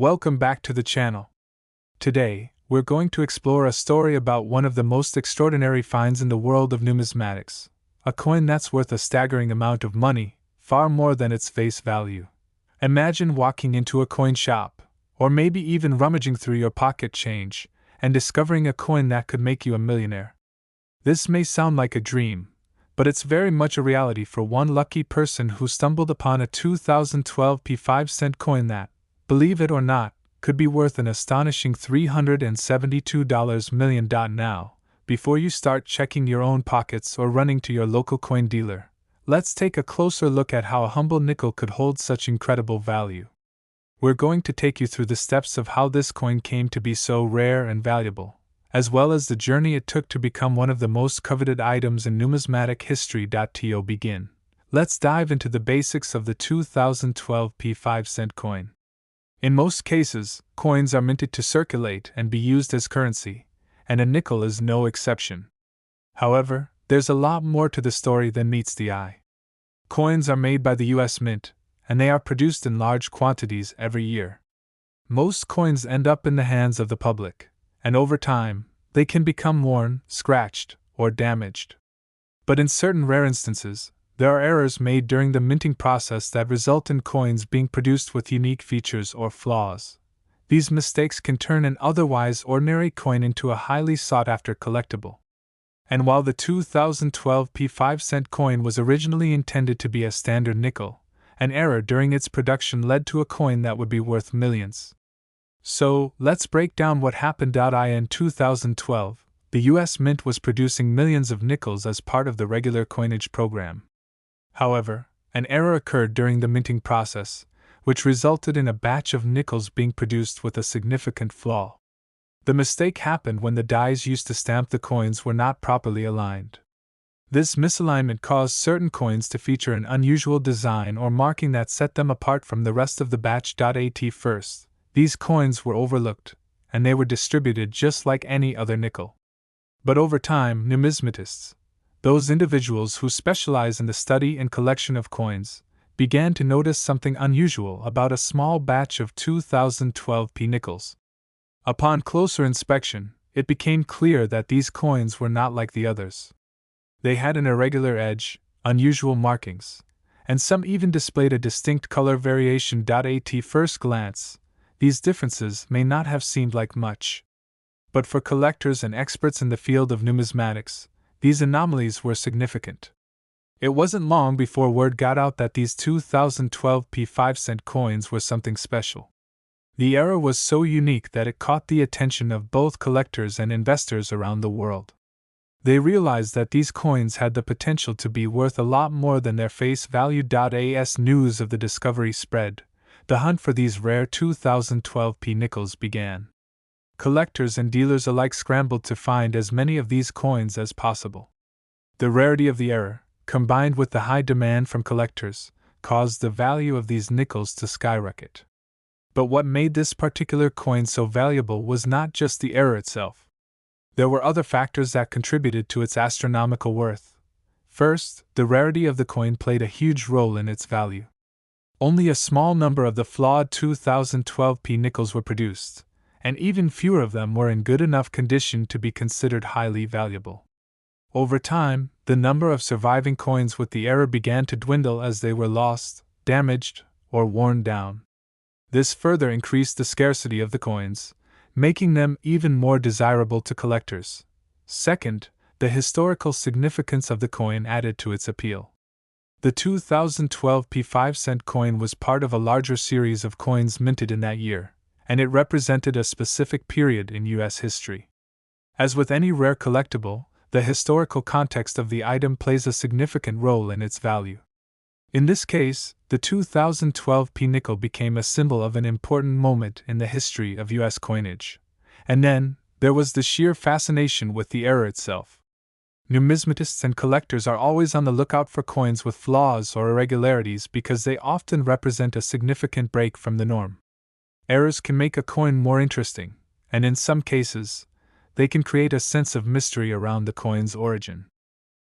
Welcome back to the channel. Today, we're going to explore a story about one of the most extraordinary finds in the world of numismatics, a coin that's worth a staggering amount of money, far more than its face value. Imagine walking into a coin shop, or maybe even rummaging through your pocket change, and discovering a coin that could make you a millionaire. This may sound like a dream, but it's very much a reality for one lucky person who stumbled upon a 2012 5-cent coin that, believe it or not, could be worth an astonishing $372 million. Now, before you start checking your own pockets or running to your local coin dealer, let's take a closer look at how a humble nickel could hold such incredible value. We're going to take you through the steps of how this coin came to be so rare and valuable, as well as the journey it took to become one of the most coveted items in numismatic history. To begin, let's dive into the basics of the 2012 5-cent coin. In most cases, coins are minted to circulate and be used as currency, and a nickel is no exception. However, there's a lot more to the story than meets the eye. Coins are made by the US Mint, and they are produced in large quantities every year. Most coins end up in the hands of the public, and over time, they can become worn, scratched, or damaged. But in certain rare instances, there are errors made during the minting process that result in coins being produced with unique features or flaws. These mistakes can turn an otherwise ordinary coin into a highly sought-after collectible. And while the 2012 5-cent coin was originally intended to be a standard nickel, an error during its production led to a coin that would be worth millions. So, let's break down what happened. In 2012, the US Mint was producing millions of nickels as part of the regular coinage program. However, an error occurred during the minting process, which resulted in a batch of nickels being produced with a significant flaw. The mistake happened when the dies used to stamp the coins were not properly aligned. This misalignment caused certain coins to feature an unusual design or marking that set them apart from the rest of the batch. At first, these coins were overlooked, and they were distributed just like any other nickel. But over time, numismatists, those individuals who specialize in the study and collection of coins, began to notice something unusual about a small batch of 2012 nickels. Upon closer inspection, it became clear that these coins were not like the others. They had an irregular edge, unusual markings, and some even displayed a distinct color variation. At first glance, these differences may not have seemed like much. But for collectors and experts in the field of numismatics, these anomalies were significant. It wasn't long before word got out that these 2012 5-cent coins were something special. The error was so unique that it caught the attention of both collectors and investors around the world. They realized that these coins had the potential to be worth a lot more than their face value. As news of the discovery spread, the hunt for these rare 2012 nickels began. Collectors and dealers alike scrambled to find as many of these coins as possible. The rarity of the error, combined with the high demand from collectors, caused the value of these nickels to skyrocket. But what made this particular coin so valuable was not just the error itself. There were other factors that contributed to its astronomical worth. First, the rarity of the coin played a huge role in its value. Only a small number of the flawed 2012 nickels were produced, and even fewer of them were in good enough condition to be considered highly valuable. Over time, the number of surviving coins with the error began to dwindle as they were lost, damaged, or worn down. This further increased the scarcity of the coins, making them even more desirable to collectors. Second, the historical significance of the coin added to its appeal. The 2012 5-cent coin was part of a larger series of coins minted in that year, and it represented a specific period in U.S. history. As with any rare collectible, the historical context of the item plays a significant role in its value. In this case, the 2012 nickel became a symbol of an important moment in the history of U.S. coinage. And then, there was the sheer fascination with the error itself. Numismatists and collectors are always on the lookout for coins with flaws or irregularities because they often represent a significant break from the norm. Errors can make a coin more interesting, and in some cases, they can create a sense of mystery around the coin's origin.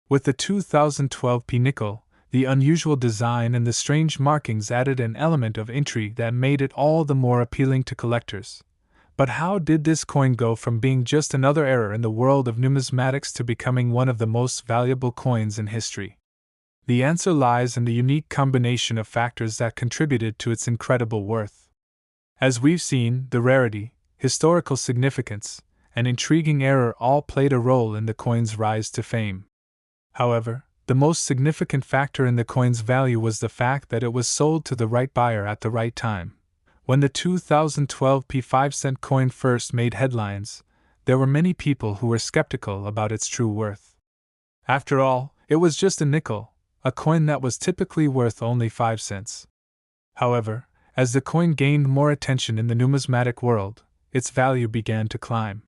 With the 2012 nickel, The unusual design and the strange markings added an element of intrigue that made it all the more appealing to collectors. But how did this coin go from being just another error in the world of numismatics to becoming one of the most valuable coins in history? The answer lies in the unique combination of factors that contributed to its incredible worth. As we've seen, the rarity, historical significance, and intriguing error all played a role in the coin's rise to fame. However, the most significant factor in the coin's value was the fact that it was sold to the right buyer at the right time. When the 2012 P5-cent coin first made headlines, there were many people who were skeptical about its true worth. After all, it was just a nickel, a coin that was typically worth only 5 cents. However, as the coin gained more attention in the numismatic world, its value began to climb.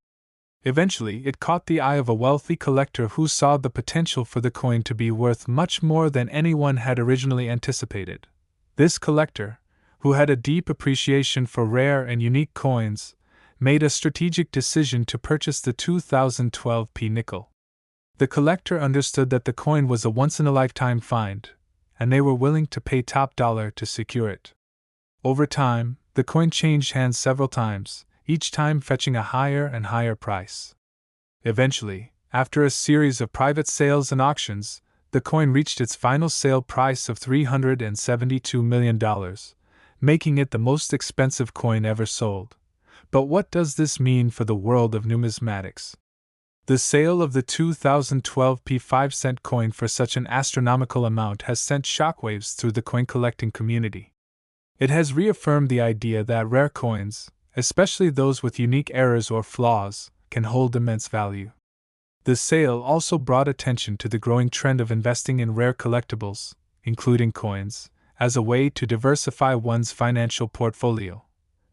Eventually, it caught the eye of a wealthy collector who saw the potential for the coin to be worth much more than anyone had originally anticipated. This collector, who had a deep appreciation for rare and unique coins, made a strategic decision to purchase the 2012 P nickel. The collector understood that the coin was a once-in-a-lifetime find, and they were willing to pay top dollar to secure it. Over time, the coin changed hands several times, each time fetching a higher and higher price. Eventually, after a series of private sales and auctions, the coin reached its final sale price of $372 million, making it the most expensive coin ever sold. But what does this mean for the world of numismatics? The sale of the 2012 P5-cent coin for such an astronomical amount has sent shockwaves through the coin collecting community. It has reaffirmed the idea that rare coins, especially those with unique errors or flaws, can hold immense value. The sale also brought attention to the growing trend of investing in rare collectibles, including coins, as a way to diversify one's financial portfolio.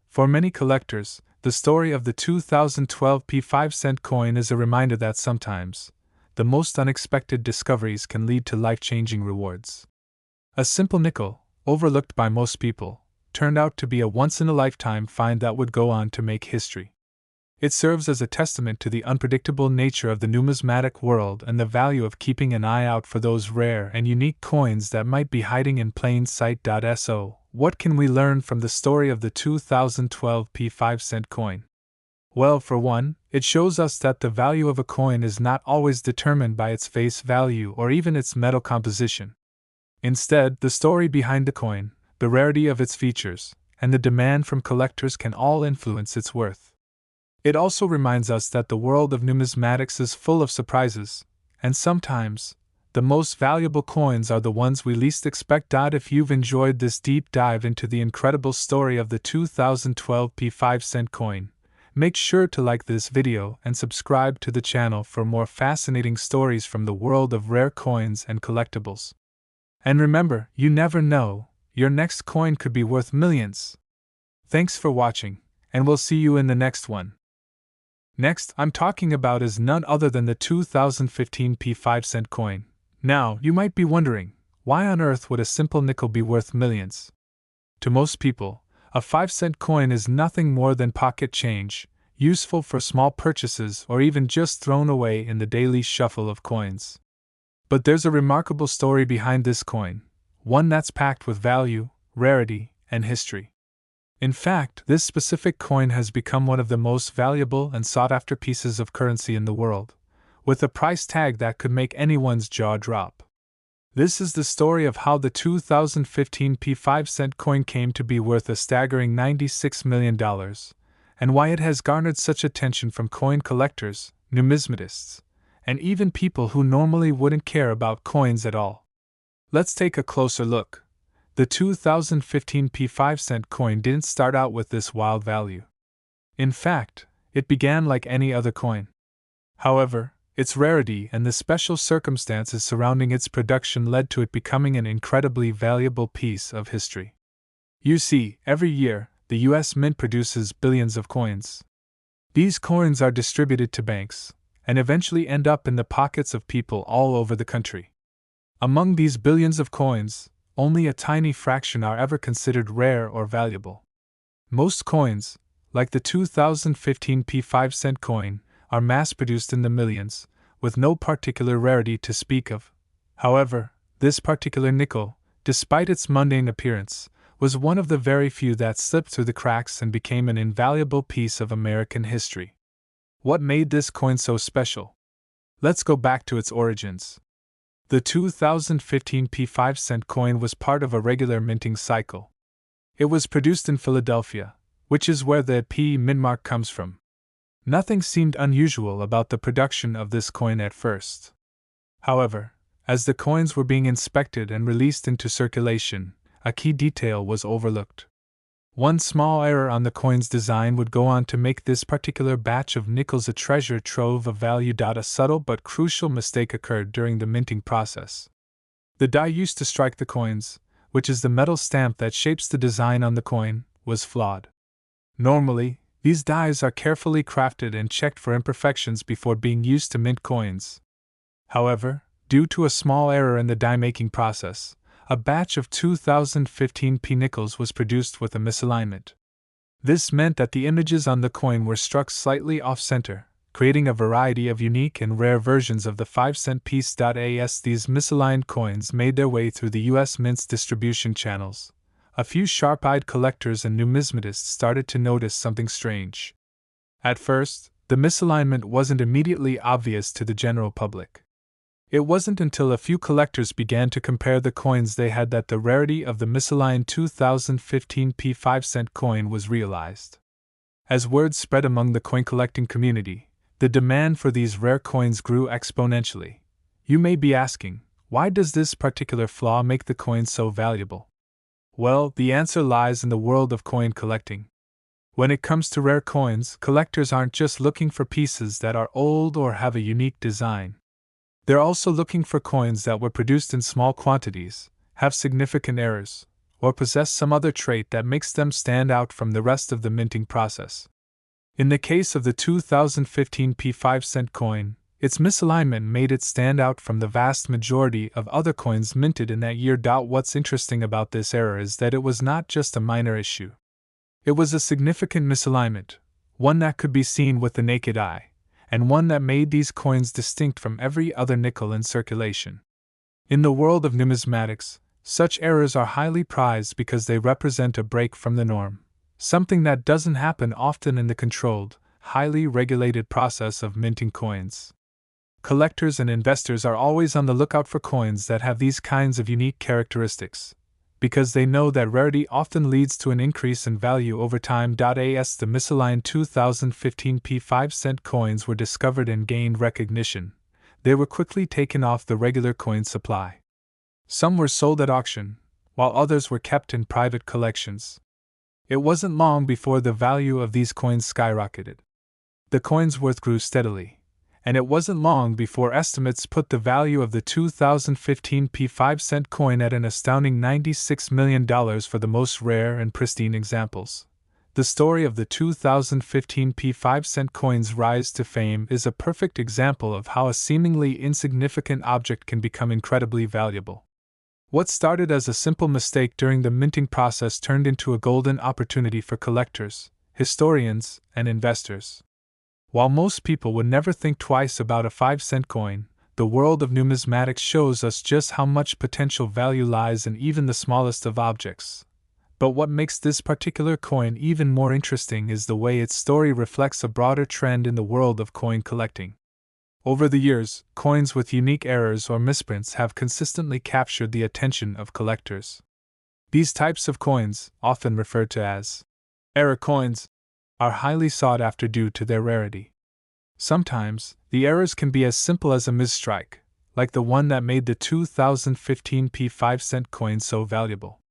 For many collectors, the story of the 2012 P5-cent coin is a reminder that sometimes, the most unexpected discoveries can lead to life-changing rewards. A simple nickel, overlooked by most people, turned out to be a once-in-a-lifetime find that would go on to make history. It serves as a testament to the unpredictable nature of the numismatic world and the value of keeping an eye out for those rare and unique coins that might be hiding in plain sight. So, what can we learn from the story of the 2012 P5-cent coin? Well, for one, it shows us that the value of a coin is not always determined by its face value or even its metal composition. Instead, the story behind the coin, the rarity of its features, and the demand from collectors can all influence its worth. It also reminds us that the world of numismatics is full of surprises, and sometimes, the most valuable coins are the ones we least expect. If you've enjoyed this deep dive into the incredible story of the 2012 P5-cent coin, make sure to like this video and subscribe to the channel for more fascinating stories from the world of rare coins and collectibles. And remember, you never know, your next coin could be worth millions. Thanks for watching, and we'll see you in the next one. Next, I'm talking about is none other than the 2015 P5-cent coin. Now, you might be wondering, why on earth would a simple nickel be worth millions? To most people, a 5-cent coin is nothing more than pocket change, useful for small purchases or even just thrown away in the daily shuffle of coins. But there's a remarkable story behind this coin, one that's packed with value, rarity, and history. In fact, this specific coin has become one of the most valuable and sought-after pieces of currency in the world, with a price tag that could make anyone's jaw drop. This is the story of how the 2015 P5-cent coin came to be worth a staggering $96 million, and why it has garnered such attention from coin collectors, numismatists, and even people who normally wouldn't care about coins at all. Let's take a closer look. The 2015 P5-cent coin didn't start out with this wild value. In fact, it began like any other coin. However, its rarity and the special circumstances surrounding its production led to it becoming an incredibly valuable piece of history. You see, every year, the US Mint produces billions of coins. These coins are distributed to banks, and eventually end up in the pockets of people all over the country. Among these billions of coins, only a tiny fraction are ever considered rare or valuable. Most coins, like the 2015 P5-cent coin, are mass-produced in the millions, with no particular rarity to speak of. However, This particular nickel, despite its mundane appearance, was one of the very few that slipped through the cracks and became an invaluable piece of American history. What made this coin so special? Let's go back to its origins. The 2015 P5-cent coin was part of a regular minting cycle. It was produced in Philadelphia, which is where the P mint mark comes from. Nothing seemed unusual about the production of this coin at first. However, as the coins were being inspected and released into circulation, a key detail was overlooked. One small error on the coin's design would go on to make this particular batch of nickels a treasure trove of value. A subtle but crucial mistake occurred during the minting process. The die used to strike the coins, which is the metal stamp that shapes the design on the coin, was flawed. Normally, these dies are carefully crafted and checked for imperfections before being used to mint coins. However, due to a small error in the die-making process, a batch of 2015 P nickels was produced with a misalignment. This meant that the images on the coin were struck slightly off-center, creating a variety of unique and rare versions of the 5-cent piece. As these misaligned coins made their way through the U.S. Mint's distribution channels, a few sharp-eyed collectors and numismatists started to notice something strange. At first, the misalignment wasn't immediately obvious to the general public. It wasn't until a few collectors began to compare the coins they had that the rarity of the misaligned 2015 P5-cent coin was realized. As word spread among the coin collecting community, the demand for these rare coins grew exponentially. You may be asking, why does this particular flaw make the coin so valuable? Well, the answer lies in the world of coin collecting. When it comes to rare coins, collectors aren't just looking for pieces that are old or have a unique design. They're also looking for coins that were produced in small quantities, have significant errors, or possess some other trait that makes them stand out from the rest of the minting process. In the case of the 2015 P5-cent coin, its misalignment made it stand out from the vast majority of other coins minted in that year. What's interesting about this error is that it was not just a minor issue. It was a significant misalignment, one that could be seen with the naked eye, and one that made these coins distinct from every other nickel in circulation. In the world of numismatics, such errors are highly prized because they represent a break from the norm, something that doesn't happen often in the controlled, highly regulated process of minting coins. Collectors and investors are always on the lookout for coins that have these kinds of unique characteristics, because they know that rarity often leads to an increase in value over time. As the misaligned 2015 P5-cent coins were discovered and gained recognition, they were quickly taken off the regular coin supply. Some were sold at auction, while others were kept in private collections. It wasn't long before the value of these coins skyrocketed. The coin's worth grew steadily, and it wasn't long before estimates put the value of the 2015 P5-cent coin at an astounding $96 million for the most rare and pristine examples. The story of the 2015 P5-cent coin's rise to fame is a perfect example of how a seemingly insignificant object can become incredibly valuable. What started as a simple mistake during the minting process turned into a golden opportunity for collectors, historians, and investors. While most people would never think twice about a 5-cent coin, the world of numismatics shows us just how much potential value lies in even the smallest of objects. But what makes this particular coin even more interesting is the way its story reflects a broader trend in the world of coin collecting. Over the years, coins with unique errors or misprints have consistently captured the attention of collectors. These types of coins, often referred to as error coins, are highly sought after due to their rarity. Sometimes, the errors can be as simple as a misstrike, like the one that made the 2015 P5-cent coin so valuable.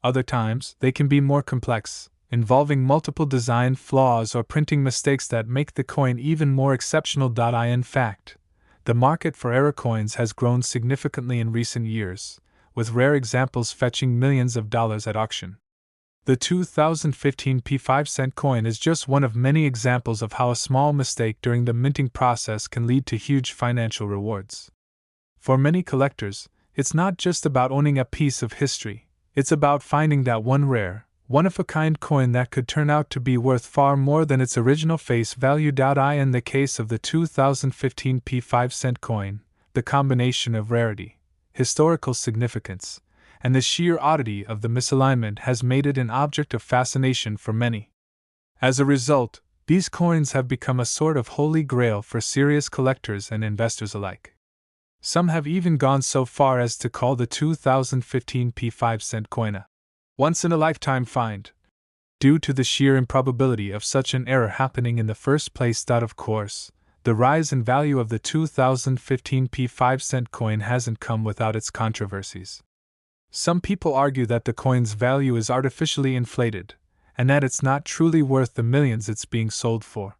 Other times, they can be more complex, involving multiple design flaws or printing mistakes that make the coin even more exceptional. In fact, the market for error coins has grown significantly in recent years, with rare examples fetching millions of dollars at auction. The 2015 P5-cent coin is just one of many examples of how a small mistake during the minting process can lead to huge financial rewards. For many collectors, it's not just about owning a piece of history, it's about finding that one rare, one-of-a-kind coin that could turn out to be worth far more than its original face value. In the case of the 2015 P5-cent coin, the combination of rarity, historical significance, and the sheer oddity of the misalignment has made it an object of fascination for many. As a result, these coins have become a sort of holy grail for serious collectors and investors alike. Some have even gone so far as to call the 2015 P5-cent coin a once-in-a-lifetime find, due to the sheer improbability of such an error happening in the first place. Of course, the rise in value of the 2015 P5-cent coin hasn't come without its controversies. Some people argue that the coin's value is artificially inflated, and that it's not truly worth the millions it's being sold for.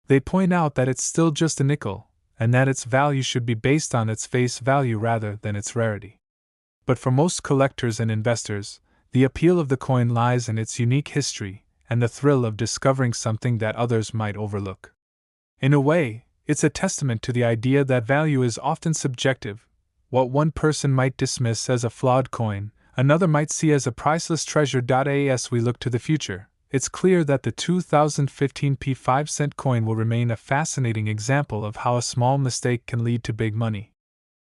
They point out that it's still just a nickel, and that its value should be based on its face value rather than its rarity. But for most collectors and investors, the appeal of the coin lies in its unique history and the thrill of discovering something that others might overlook. In a way, it's a testament to the idea that value is often subjective. What one person might dismiss as a flawed coin, another might see as a priceless treasure. As we look to the future, it's clear that the 2015 P5-cent coin will remain a fascinating example of how a small mistake can lead to big money.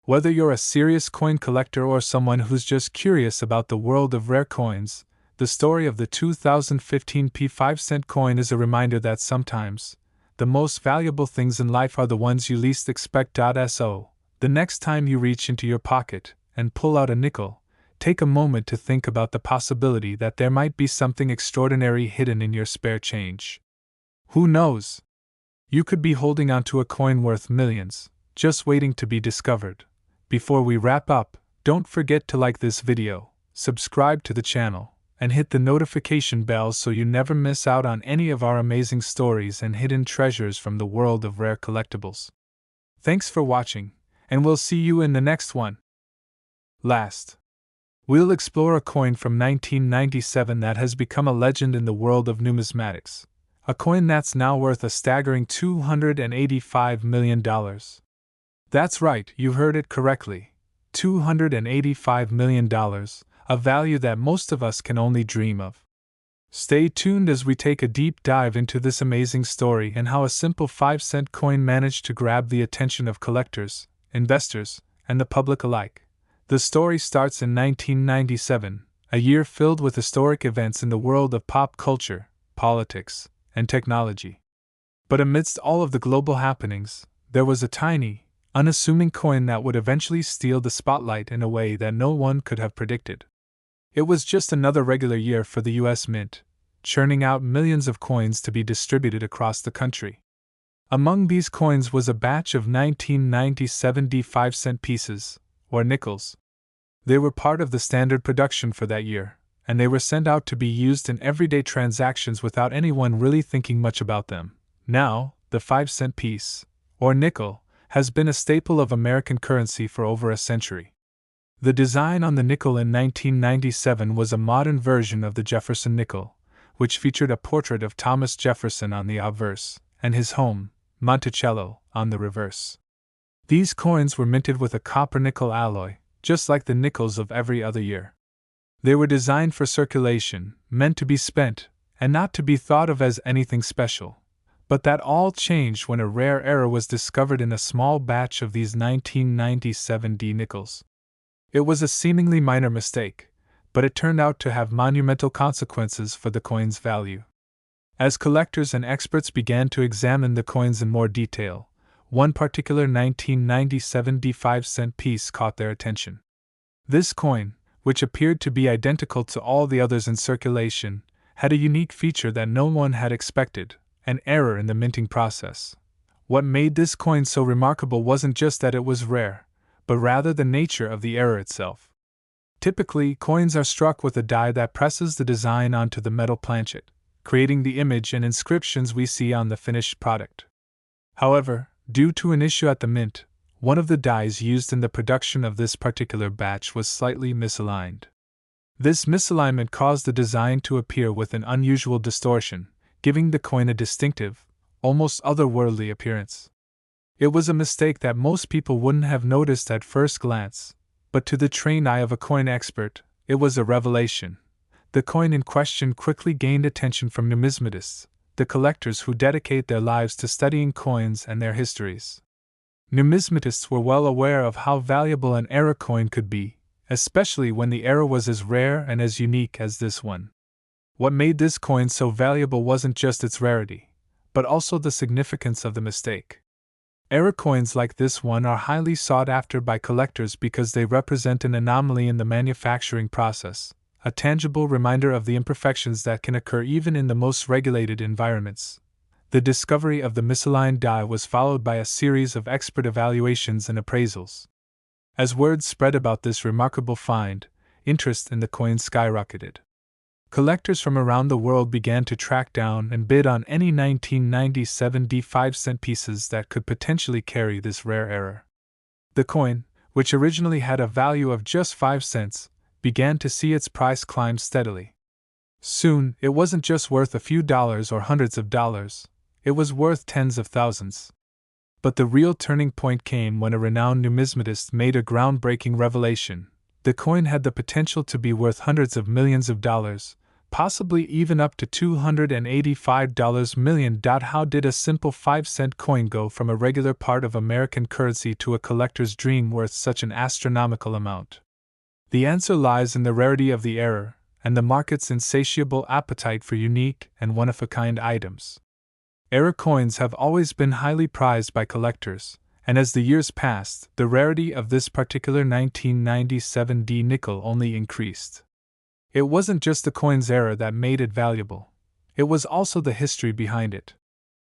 Whether you're a serious coin collector or someone who's just curious about the world of rare coins, the story of the 2015 P5-cent coin is a reminder that sometimes, the most valuable things in life are the ones you least expect. So, the next time you reach into your pocket and pull out a nickel, take a moment to think about the possibility that there might be something extraordinary hidden in your spare change. Who knows? You could be holding onto a coin worth millions, just waiting to be discovered. Before we wrap up, don't forget to like this video, subscribe to the channel, and hit the notification bell so you never miss out on any of our amazing stories and hidden treasures from the world of rare collectibles. Thanks for watching, and we'll see you in the next one. Last, we'll explore a coin from 1997 that has become a legend in the world of numismatics, a coin that's now worth a staggering $285 million. That's right, you heard it correctly. $285 million, a value that most of us can only dream of. Stay tuned as we take a deep dive into this amazing story and how a simple 5-cent coin managed to grab the attention of collectors, investors, and the public alike. The story starts in 1997, a year filled with historic events in the world of pop culture, politics, and technology. But amidst all of the global happenings, there was a tiny, unassuming coin that would eventually steal the spotlight in a way that no one could have predicted. It was just another regular year for the US Mint, churning out millions of coins to be distributed across the country. Among these coins was a batch of 1997 5-cent pieces, or nickels. They were part of the standard production for that year, and they were sent out to be used in everyday transactions without anyone really thinking much about them. Now, the 5-cent piece, or nickel, has been a staple of American currency for over a century. The design on the nickel in 1997 was a modern version of the Jefferson nickel, which featured a portrait of Thomas Jefferson on the obverse, and his home, Monticello, on the reverse. These coins were minted with a copper-nickel alloy, just like the nickels of every other year. They were designed for circulation, meant to be spent, and not to be thought of as anything special. But that all changed when a rare error was discovered in a small batch of these 1997 nickels. It was a seemingly minor mistake, but it turned out to have monumental consequences for the coin's value. As collectors and experts began to examine the coins in more detail, one particular 1997 5-cent piece caught their attention. This coin, which appeared to be identical to all the others in circulation, had a unique feature that no one had expected: an error in the minting process. What made this coin so remarkable wasn't just that it was rare, but rather the nature of the error itself. Typically, coins are struck with a die that presses the design onto the metal planchet, creating the image and inscriptions we see on the finished product. However, due to an issue at the mint, one of the dies used in the production of this particular batch was slightly misaligned. This misalignment caused the design to appear with an unusual distortion, giving the coin a distinctive, almost otherworldly appearance. It was a mistake that most people wouldn't have noticed at first glance, but to the trained eye of a coin expert, it was a revelation. The coin in question quickly gained attention from numismatists, the collectors who dedicate their lives to studying coins and their histories. Numismatists were well aware of how valuable an era coin could be, especially when the era was as rare and as unique as this one. What made this coin so valuable wasn't just its rarity, but also the significance of the mistake. Era coins like this one are highly sought after by collectors because they represent an anomaly in the manufacturing process, a tangible reminder of the imperfections that can occur even in the most regulated environments. The discovery of the misaligned die was followed by a series of expert evaluations and appraisals. As word spread about this remarkable find, interest in the coin skyrocketed. Collectors from around the world began to track down and bid on any 1997 5-cent pieces that could potentially carry this rare error. The coin, which originally had a value of just 5 cents, began to see its price climb steadily. Soon, it wasn't just worth a few dollars or hundreds of dollars, it was worth tens of thousands. But the real turning point came when a renowned numismatist made a groundbreaking revelation. The coin had the potential to be worth hundreds of millions of dollars, possibly even up to $285 million. How did a simple 5-cent coin go from a regular part of American currency to a collector's dream worth such an astronomical amount? The answer lies in the rarity of the error and the market's insatiable appetite for unique and one-of-a-kind items. Error coins have always been highly prized by collectors, and as the years passed, the rarity of this particular 1997 D nickel only increased. It wasn't just the coin's error that made it valuable, it was also the history behind it.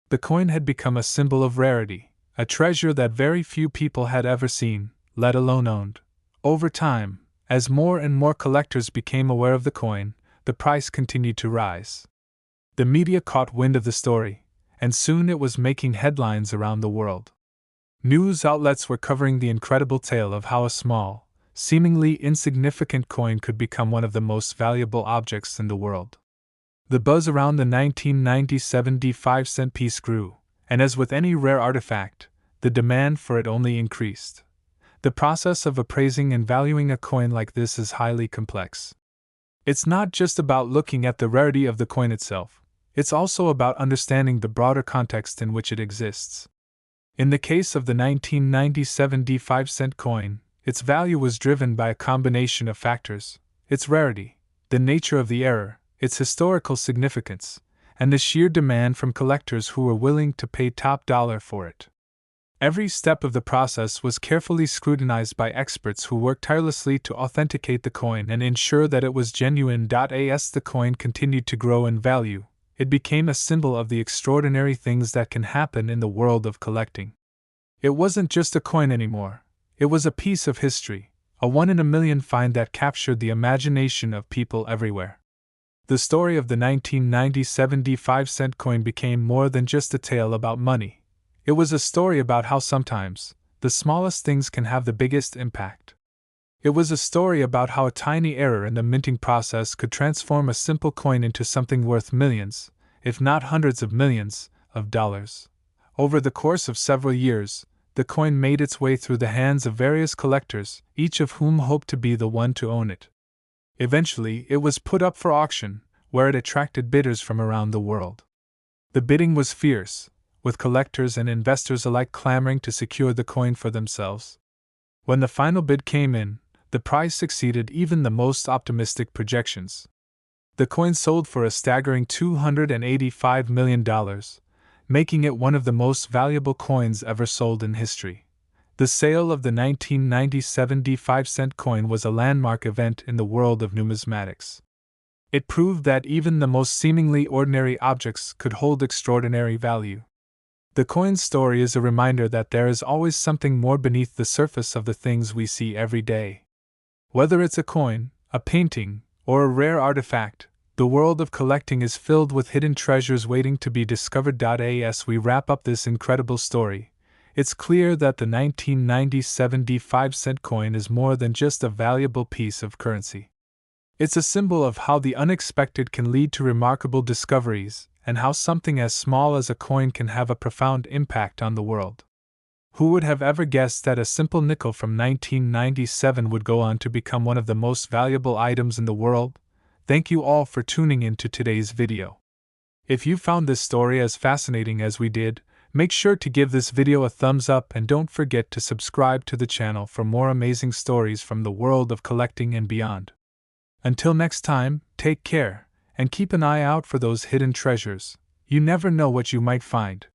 The coin had become a symbol of rarity, a treasure that very few people had ever seen, let alone owned. Over time, as more and more collectors became aware of the coin, the price continued to rise. The media caught wind of the story, and soon it was making headlines around the world. News outlets were covering the incredible tale of how a small, seemingly insignificant coin could become one of the most valuable objects in the world. The buzz around the 1997 5-cent piece grew, and as with any rare artifact, the demand for it only increased. The process of appraising and valuing a coin like this is highly complex. It's not just about looking at the rarity of the coin itself, it's also about understanding the broader context in which it exists. In the case of the 1997 5-cent coin, its value was driven by a combination of factors: its rarity, the nature of the error, its historical significance, and the sheer demand from collectors who were willing to pay top dollar for it. Every step of the process was carefully scrutinized by experts who worked tirelessly to authenticate the coin and ensure that it was genuine. As the coin continued to grow in value, it became a symbol of the extraordinary things that can happen in the world of collecting. It wasn't just a coin anymore, it was a piece of history, a one-in-a-million find that captured the imagination of people everywhere. The story of the 1997 5-cent coin became more than just a tale about money. It was a story about how sometimes the smallest things can have the biggest impact. It was a story about how a tiny error in the minting process could transform a simple coin into something worth millions, if not hundreds of millions, of dollars. Over the course of several years, the coin made its way through the hands of various collectors, each of whom hoped to be the one to own it. Eventually, it was put up for auction, where it attracted bidders from around the world. The bidding was fierce, with collectors and investors alike clamoring to secure the coin for themselves. When the final bid came in, the price exceeded even the most optimistic projections. The coin sold for a staggering $285 million, making it one of the most valuable coins ever sold in history. The sale of the 1997 5-cent coin was a landmark event in the world of numismatics. It proved that even the most seemingly ordinary objects could hold extraordinary value. The coin's story is a reminder that there is always something more beneath the surface of the things we see every day. Whether it's a coin, a painting, or a rare artifact, the world of collecting is filled with hidden treasures waiting to be discovered. As we wrap up this incredible story, it's clear that the 1997 5-cent coin is more than just a valuable piece of currency. It's a symbol of how the unexpected can lead to remarkable discoveries, and how something as small as a coin can have a profound impact on the world. Who would have ever guessed that a simple nickel from 1997 would go on to become one of the most valuable items in the world? Thank you all for tuning in to today's video. If you found this story as fascinating as we did, Make sure to give this video a thumbs up and don't forget to subscribe to the channel for more amazing stories from the world of collecting and beyond. Until next time, take care, and keep an eye out for those hidden treasures. You never know what you might find.